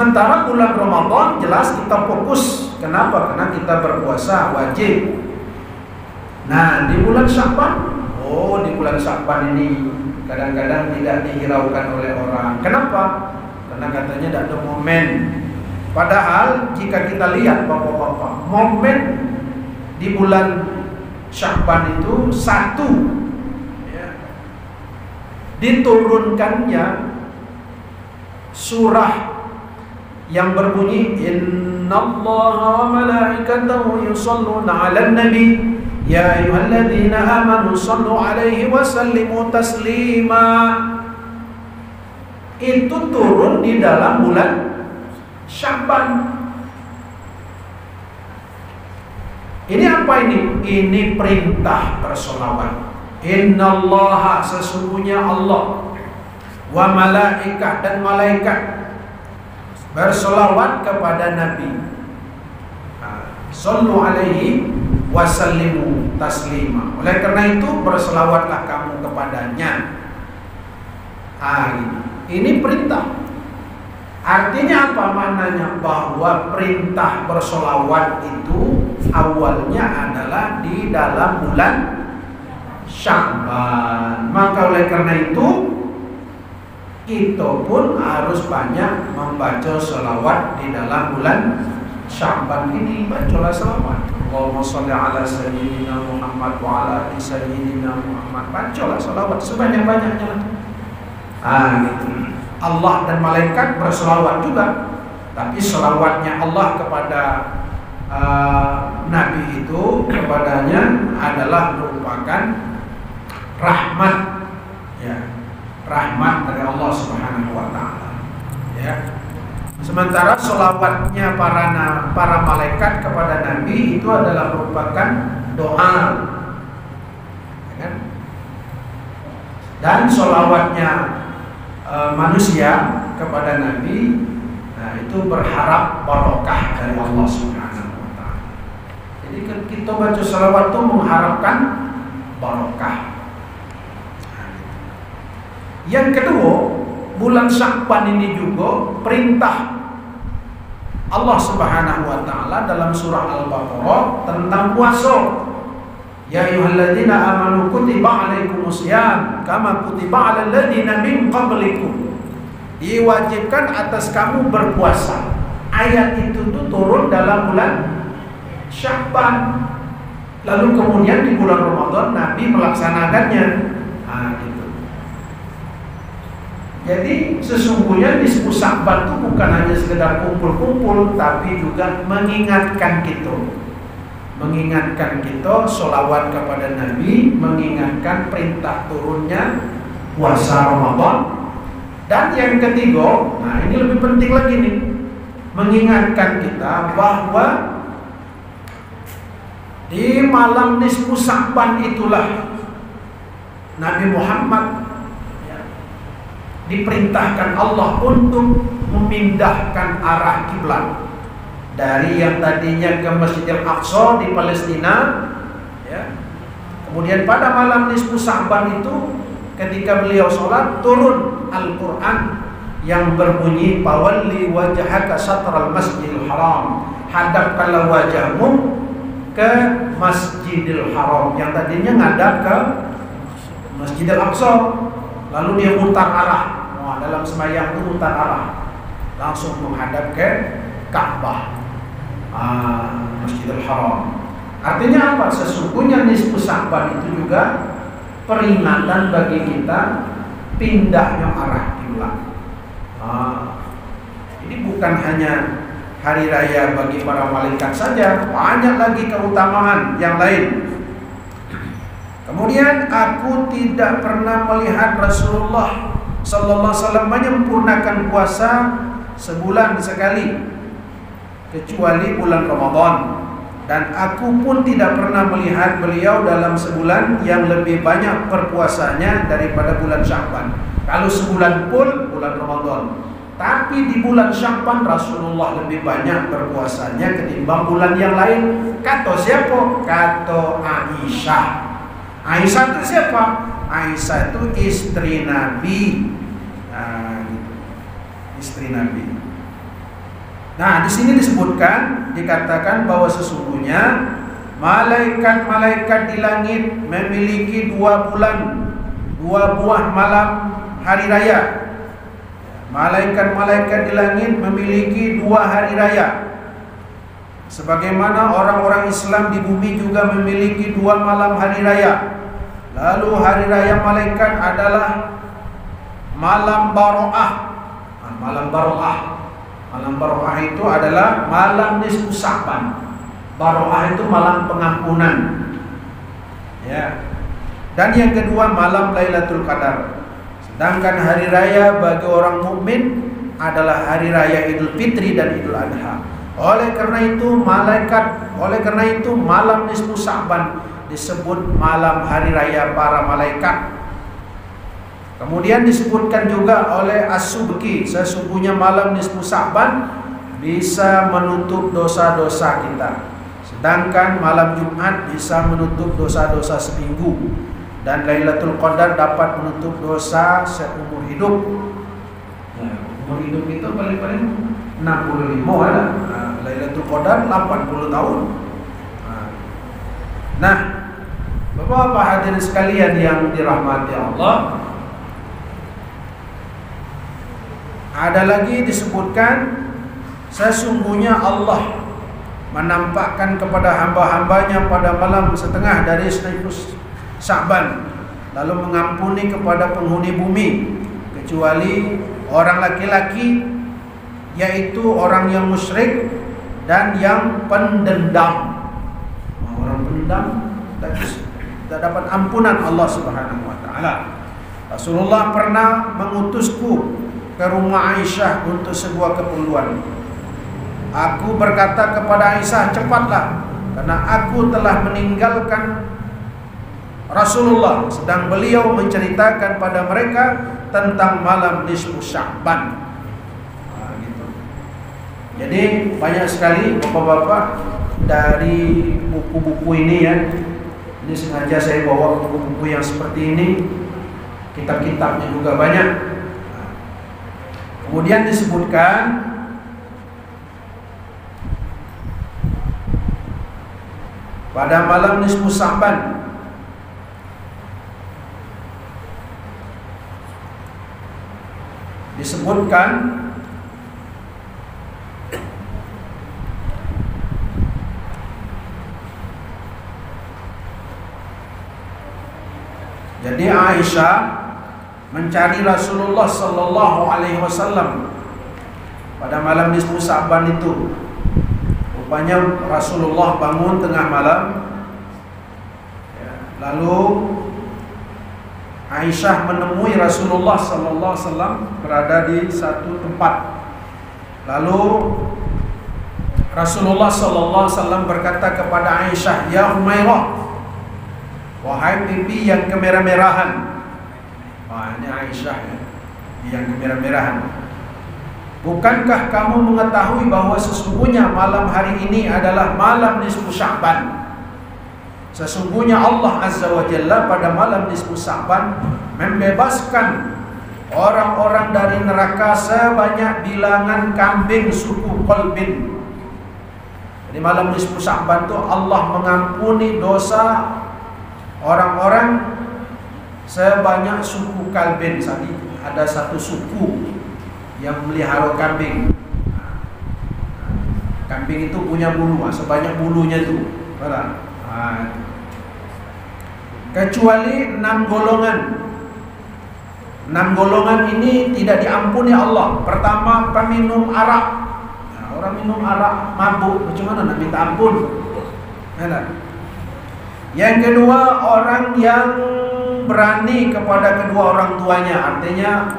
Sementara bulan Ramadan jelas kita fokus. Kenapa? Karena kita berpuasa wajib. Nah, di bulan Sya'ban, di bulan Sya'ban ini kadang-kadang tidak dihiraukan oleh orang. Kenapa? Karena katanya tidak ada momen. Padahal jika kita lihat bapak-bapak, momen di bulan Sya'ban itu satu, ya, diturunkannya surah yang berbunyi Innallaha wa malaikatahu yusholluna 'alan nabi ya ayyuhalladzina amanu shallu 'alaihi wa sallimu taslima. Itu turun di dalam bulan Sya'ban. Ini apa ini? Ini perintah bersolawat. Innallaha, sesungguhnya Allah, wa malaikat, dan malaikat bersolawat kepada Nabi. Sallu alaihi wasallimu taslima. Oleh karena itu bersolawatlah kamu kepadanya. Ini perintah. Artinya apa maknanya? Bahwa perintah bersolawat itu awalnya adalah di dalam bulan Sya'ban. Maka oleh karena itu kita pun harus banyak membaca selawat di dalam bulan Sya'ban ini. Bacalah selawat. Allahumma sholli ala sayyidina Muhammad wa ala ali sayyidina Muhammad. Bacalah selawat sebanyak-banyaknya. Gitu. Allah dan malaikat berselawat juga, tapi selawatnya Allah kepada Nabi itu kepadanya adalah merupakan rahmat, ya, rahmat dari Allah Subhanahu wa taala, ya. Sementara selawatnya para malaikat kepada Nabi itu adalah merupakan doa, ya kan? Dan selawatnya manusia kepada Nabi, nah itu berharap barokah dari Allah Subhanahu wa taala. Jadi kita baca selawat itu mengharapkan barokah. Yang kedua, bulan Sya'ban ini juga perintah Allah Subhanahu wa taala dalam surah Al-Baqarah tentang puasa. Ya ayyuhalladzina amanu kutiba alaikumusiyam kama kutiba alal ladzina min qablikum. Diwajibkan atas kamu berpuasa. Ayat itu tuh turun dalam bulan Sya'ban. Lalu kemudian di bulan Ramadan Nabi melaksanakannya. Gitu. Jadi sesungguhnya nisfu Sya'ban itu bukan hanya sekedar kumpul-kumpul, tapi juga mengingatkan kita. Mengingatkan kita sholawat kepada Nabi, mengingatkan perintah turunnya puasa Ramadan. Dan yang ketiga, nah ini lebih penting lagi nih, mengingatkan kita bahwa di malam nisfu Sya'ban itulah Nabi Muhammad diperintahkan Allah untuk memindahkan arah kiblat dari yang tadinya ke Masjidil Aqsa di Palestina, ya. Kemudian pada malam nisfu Sya'ban itu ketika beliau sholat turun Al-Quran yang berbunyi Fawalli wajhaka syatral masjidil haram, hadapkanlah wajahmu ke Masjidil Haram, yang tadinya ngadap ke Masjidil Aqsa. Lalu dia mutar arah, dalam sembahyang itu mutar arah, langsung menghadap ke Ka'bah, Masjidil Haram. Artinya apa? Sesungguhnya nisfu Sya'ban itu juga peringatan bagi kita pindahnya arah kiblat. Ini bukan hanya hari raya bagi para malaikat saja, banyak lagi keutamaan yang lain. Kemudian aku tidak pernah melihat Rasulullah sallallahu alaihi wasallam menyempurnakan puasa sebulan sekali kecuali bulan Ramadan, dan aku pun tidak pernah melihat beliau dalam sebulan yang lebih banyak berpuasanya daripada bulan Sya'ban. Kalau sebulan full bulan Ramadan, tapi di bulan Sya'ban Rasulullah lebih banyak berpuasanya ketimbang bulan yang lain. Kata siapa? Kata Aisyah. Aisyah itu siapa? Aisyah itu istri Nabi. Gitu. Istri Nabi. Nah, di sini disebutkan, dikatakan bahwa sesungguhnya malaikat-malaikat di langit memiliki 2 bulan, 2 buah malam hari raya. Malaikat-malaikat di langit memiliki 2 hari raya. Sebagaimana orang-orang Islam di bumi juga memiliki 2 malam hari raya. Lalu hari raya malaikat adalah malam Baro'ah. Malam Baro'ah. Malam Baro'ah itu adalah malam nisfu Sya'ban. Baro'ah itu malam pengampunan. Ya. Dan yang kedua malam Lailatul Qadar. Sedangkan hari raya bagi orang mukmin adalah hari raya Idul Fitri dan Idul Adha. Oleh karena itu malam nisfu Sya'ban disebut malam hari raya para malaikat. Kemudian disebutkan juga oleh As-Subki, sesungguhnya malam nisfu Sya'ban bisa menutup dosa-dosa kita. Sedangkan malam Jumat bisa menutup dosa-dosa seminggu. Dan Lailatul Qadar dapat menutup dosa seumur hidup. Nah, umur hidup itu paling-paling 65 ada. Nah, Lailatul Qadar 80 tahun. Nah, Bapak-bapak hadirin sekalian yang dirahmati Allah, ada lagi disebutkan sesungguhnya Allah menampakkan kepada hamba-hambanya pada malam setengah dari Sya'ban, lalu mengampuni kepada penghuni bumi kecuali orang laki-laki, yaitu orang yang musyrik dan yang pendendam. Orang pendendam tidak dapat ampunan Allah Subhanahu wa taala. Rasulullah pernah mengutusku ke rumah Aisyah untuk sebuah keperluan. Aku berkata kepada Aisyah, cepatlah, karena aku telah meninggalkan Rasulullah sedang beliau menceritakan pada mereka tentang malam nisfu Sya'ban. Gitu. Jadi banyak sekali bapak-bapak dari buku-buku ini ya. Ini sengaja saya bawa buku-buku yang seperti ini. Kitab-kitabnya juga banyak. Kemudian disebutkan pada malam nisfu Sya'ban disebutkan jadi Aisyah mencari Rasulullah sallallahu alaihi wasallam pada malam nisfu Sya'ban itu. Rupanya Rasulullah bangun tengah malam, lalu Aisyah menemui Rasulullah sallallahu alaihi wasallam berada di satu tempat. Lalu Rasulullah sallallahu alaihi wasallam berkata kepada Aisyah, "Ya Humairah, wahai pipi yang kemerah-merahan." Ini Aisyah ya, yang kemerah-merahan. "Bukankah kamu mengetahui bahwa sesungguhnya malam hari ini adalah malam nisfu Sya'ban? Sesungguhnya Allah Azza wa Jalla pada malam nisfu Sya'ban membebaskan orang-orang dari neraka sebanyak bilangan kambing suku Qalbin." Jadi malam nisfu Sya'ban itu Allah mengampuni dosa orang-orang sebanyak suku Qalbin. Ada satu suku yang melihara kambing. Kambing itu punya bulu, sebanyak bulunya itu. Kecuali 6 golongan. 6 golongan ini tidak diampuni Allah. Pertama, peminum arak. Orang minum arak mabuk, bagaimana nak minta ampun? Yang kedua, orang yang berani kepada kedua orang tuanya, artinya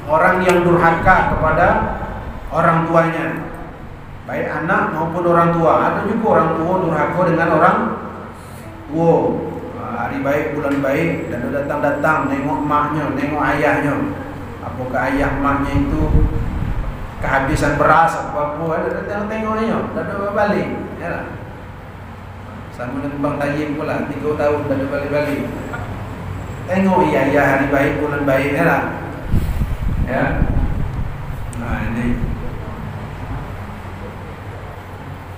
orang yang durhaka kepada orang tuanya, baik anak maupun orang tua. Ada juga orang tua durhaka dengan orang tua. Hari baik, bulan baik, dan datang-datang nengok maknya, nengok ayahnya. Apakah ayah maknya itu kehabisan beras apa-apa, ada tengok-tengoknya, ada balik. Ya. Sama dengan Bang Tayyib pula, 3 tahun ada balik-balik. Tengok iya hari baik, bulan baik, ya. Nah ini.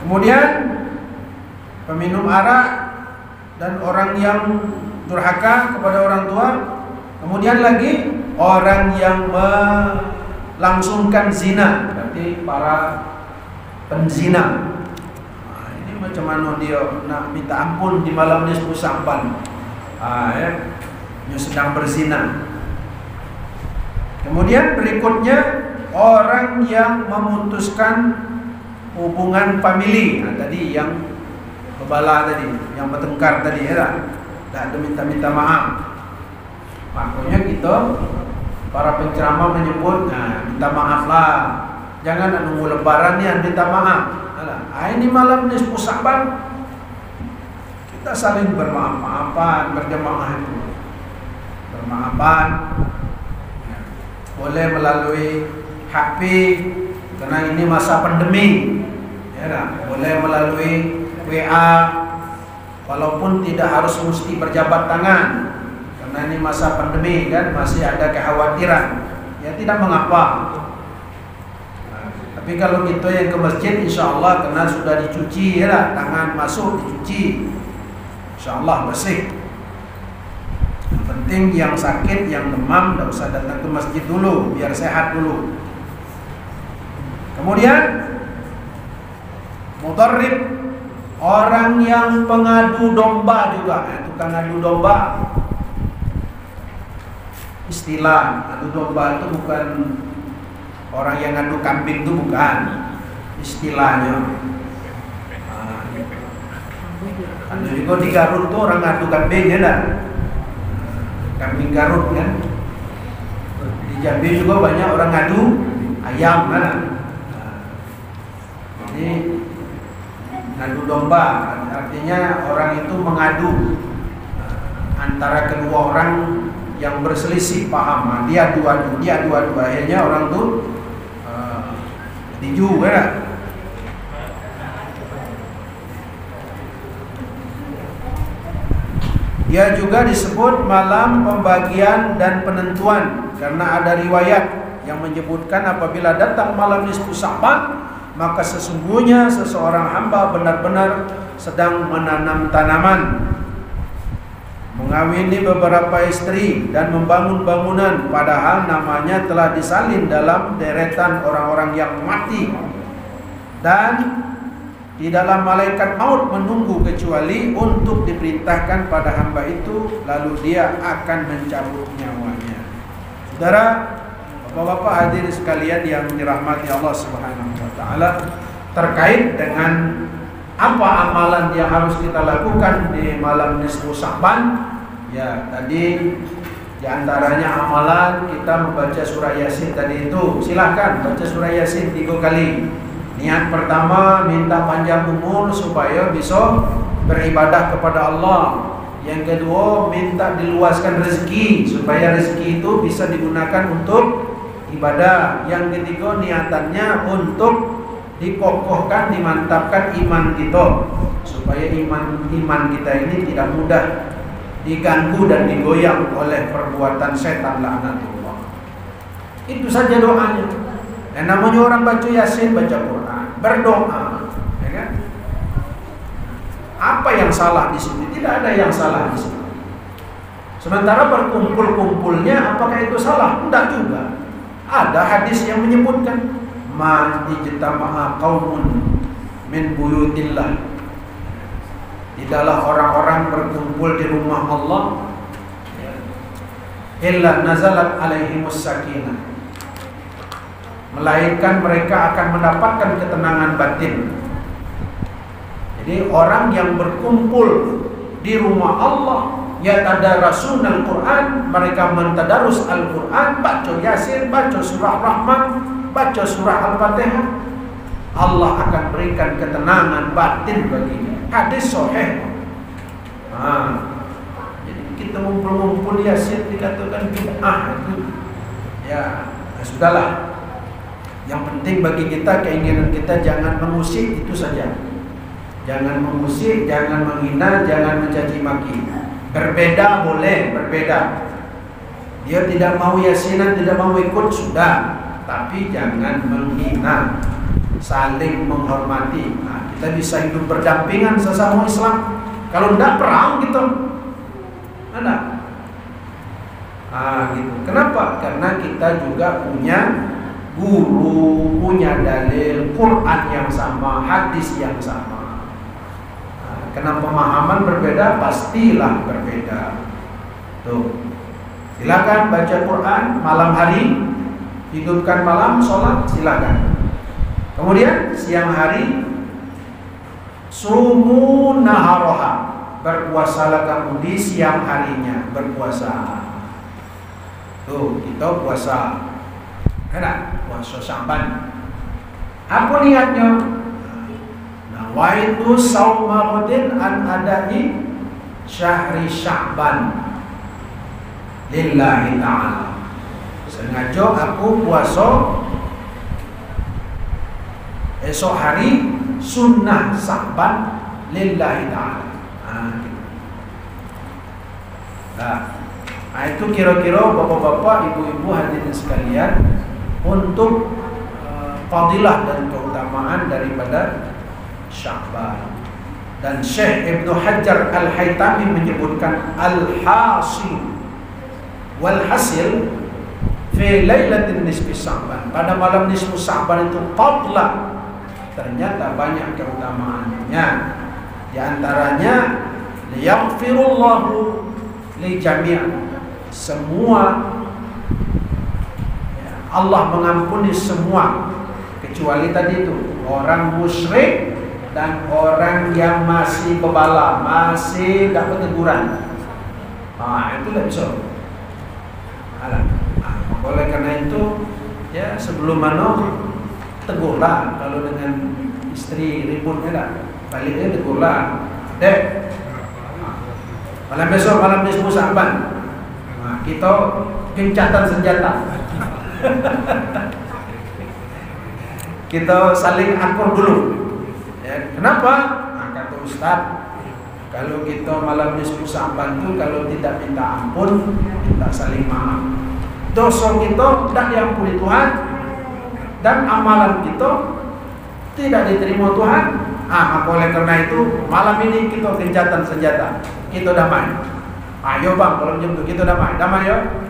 Kemudian peminum arak dan orang yang durhaka kepada orang tua. Kemudian lagi orang yang melangsungkan zina, berarti para penzina. Nah, ini macam mana dia nak minta ampun di malam nisfu Sya'ban? Yang sedang berzina. Kemudian berikutnya orang yang memutuskan hubungan famili. Nah, tadi yang bebala tadi, yang bertengkar tadi ya, tak ada minta maaf. Makanya kita para penceramah menyebut, minta maaflah. Jangan nunggu lebaran ni minta maaf. Ini malam nisfu Sya'ban, kita saling bermaaf-maafan, berjamaah itu. Bermaafan boleh melalui HP karena ini masa pandemi. Ya, boleh melalui WA walaupun tidak harus mesti berjabat tangan. Karena ini masa pandemi kan, masih ada kekhawatiran. Ya tidak mengapa. Tapi kalau kita yang ke masjid, insya Allah karena sudah dicuci ya, tangan masuk dicuci, insya Allah bersih. Yang penting yang sakit, yang demam, tidak usah datang ke masjid dulu, biar sehat dulu. Kemudian mudarrib, orang yang pengadu domba juga, tukang adu domba. Istilah adu domba itu bukan orang yang ngadu kambing, itu bukan istilahnya. Ada juga di Garut tuh orang ngadu kambing ya dah. Kambing Garut kan. Di Jambi juga banyak orang ngadu ayam kan. Jadi ngadu domba artinya orang itu mengadu antara kedua orang yang berselisih paham. Dia adu-adu, akhirnya orang tuh tinju kan. Dia juga disebut malam pembagian dan penentuan karena ada riwayat yang menyebutkan apabila datang malam nisfu Sya'ban, maka sesungguhnya seseorang hamba benar-benar sedang menanam tanaman, mengawini beberapa istri dan membangun bangunan, padahal namanya telah disalin dalam deretan orang-orang yang mati, dan tidaklah malaikat maut menunggu kecuali untuk diperintahkan pada hamba itu, lalu dia akan mencabut nyawanya. Saudara, bapak-bapak hadirin sekalian yang dirahmati Allah Subhanahu wa taala, terkait dengan apa amalan yang harus kita lakukan di malam nisfu Sya'ban? Ya, tadi diantaranya amalan kita membaca surah Yasin tadi itu. Silahkan baca surah Yasin 3 kali. Niat pertama minta panjang umur supaya bisa beribadah kepada Allah. Yang kedua minta diluaskan rezeki supaya rezeki itu bisa digunakan untuk ibadah. Yang ketiga niatannya untuk dikokohkan, dimantapkan iman kita supaya iman kita ini tidak mudah diganggu dan digoyang oleh perbuatan setan laknatullah. Itu saja doanya. Dan namanya orang baca Yasin, baca Quran, berdoa, ya kan? Apa yang salah di sini? Tidak ada yang salah di sini. Sementara berkumpul-kumpulnya, apakah itu salah? Tidak juga. Ada hadis yang menyebutkan ma ijtama'a qaumun min buyutillah, tidaklah orang-orang berkumpul di rumah Allah illa nazalat alaihimus sakinah, melainkan mereka akan mendapatkan ketenangan batin. Jadi orang yang berkumpul di rumah Allah, yatadarrasun al-Quran, mereka mentadarus Al-Quran, baca Yasin, baca surah Rahman, baca surah Al-Fatihah, Allah akan berikan ketenangan batin baginya. Hadis sahih. Jadi kita ngumpul-ngumpul Yasin dikatakan bid'ah itu. Ya, sudahlah. Yang penting bagi kita, keinginan kita jangan mengusik, itu saja. Jangan mengusik, jangan menghina, jangan mencaci maki. Berbeda boleh, berbeda. Dia tidak mau Yasinan, tidak mau ikut, sudah. Tapi jangan menghina. saling menghormati. Nah, kita bisa hidup berdampingan sesama Islam. Kalau tidak perang gitu, ada. Gitu. Kenapa? Karena kita juga punya guru, punya dalil, Quran yang sama, hadis yang sama. Karena pemahaman berbeda, pastilah berbeda. Tuh, silakan baca Quran malam hari, hidupkan malam, sholat, silakan. Kemudian siang hari, sumu naharoha, berpuasalah kamu di siang harinya, berpuasa. Tuh, kita puasa. Enak, puasa Sya'ban. Apa niatnya? Nawaitu sauma ghadin an adai syahri Sya'ban lillahi ta'ala. Sengaja aku puasa esok hari sunnah Sya'ban lillahi ta'ala. Nah, itu kira-kira bapak-bapak, ibu-ibu hadirin sekalian, untuk fadilah dan keutamaan daripada Sya'ban. Dan Syekh Ibnu Hajar Al-Haytami menyebutkan al-hasil wal hasil fi lailatin nisfi Sya'ban, pada malam nisfu Sya'ban itu fadlah, ternyata banyak keutamaannya. Di antaranya liyaghfirullahu li jami', semua Allah mengampuni semua, kecuali tadi itu orang musyrik dan orang yang masih bebala, masih dapat teguran. Itu tidak bisa. Oleh karena itu, ya sebelum tegurlah. Kalau dengan istri ribut, baliknya tegurlah. Dek, malam besok malam nisfu Sya'ban, kita gencatan senjata. Kita saling akur dulu. Ya, kenapa? Kata Ustaz, kalau kita malam nisfu Sya'ban itu kalau tidak minta ampun, kita saling maaf. Dosa kita tidak diampuni Tuhan, dan amalan kita tidak diterima Tuhan. Maka oleh karena itu malam ini kita gencatan senjata, kita damai. Ayo bang, kalau jam itu kita damai, ya.